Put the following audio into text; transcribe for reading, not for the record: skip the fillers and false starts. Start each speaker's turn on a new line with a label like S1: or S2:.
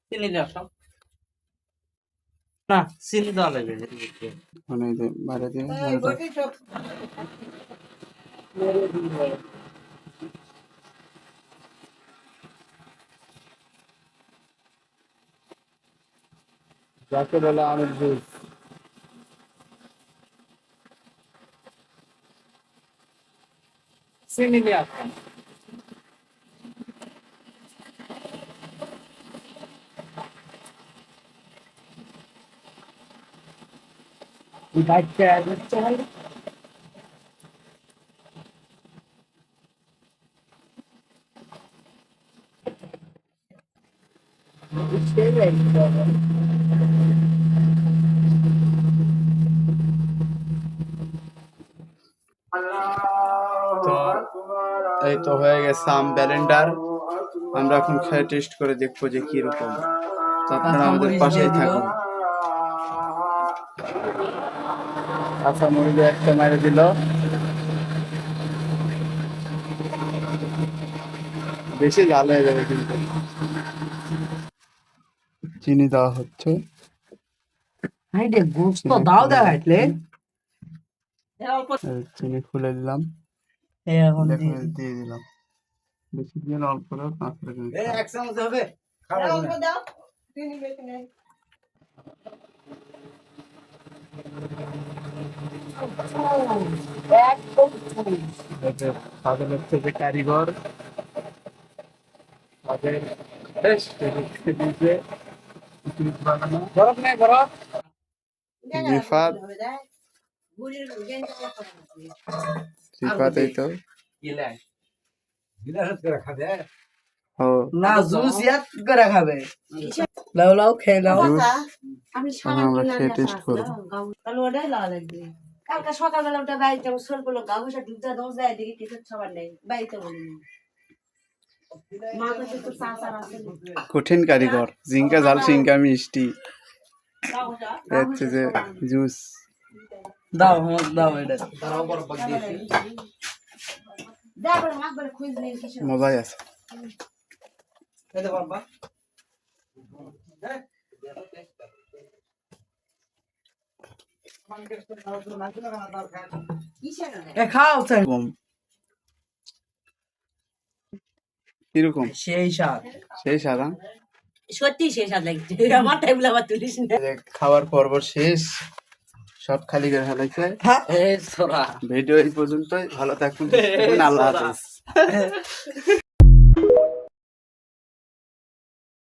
S1: চিনি দেওয়া সব না, চিনি দেওয়া লাগবে
S2: মানে যে বাইরে দিয়ে যাকে বলে আমের জুস।
S1: চিনি দিয়ে আসলাম।
S2: তো এই তো হয়ে গেছে আম ব্লেন্ডার। আমরা এখন খেয়ে টেস্ট করে দেখবো যে কি রকম। তো আপনারা আমাদের পাশেই থাকুন। আচ্ছা, মুরগি একটা মেরে দিল। বেশি ঝাল হয়ে যাবে কিন্তু। চিনি দেওয়া হচ্ছে। চিনি খুলে দিলাম, দিয়ে দিলাম। বেশি দিয়ে অল্প করে পাঁচ
S1: এক চামচ হবে।
S2: তাদের হচ্ছে যে কারিগর, তাদের রিফাত এই তো
S1: না, জুস ইয়াত করে খাবে। লাও লাও খেয়ে লাও।
S2: আমরা খেয়ে টেস্ট করবো।
S3: কালকে সকালবেলা ওটা বাড়িতে স্বল্প লোক গা বসে ঢুকতে দোষ দেয় দেখি কিছু সবার নেই বাড়িতে বলি মা কাছে তো চাচার আছে
S2: কঠিন কারিগর। জিঙ্কা ঝাল, সিঙ্কা মিষ্টি, হচ্ছে যে জুস।
S1: দাও আমাকে দাও এটা।
S3: যা করে মাছ বলে খুঁজ নেই কিছু
S2: মজাই আছে।
S1: খাও
S2: কিরকম?
S1: সেই স্বাদ,
S2: সেই স্বাদ।
S3: সত্যি শেষ হাত লাগছে আমার টাইম আবার তুলিস না।
S2: খাওয়ার পর্ব শেষ, সব খালি করে ফেলাইছে। ভিডিও এই পর্যন্তই। ভালো থাকুন, আল্লাহ হাফেজ।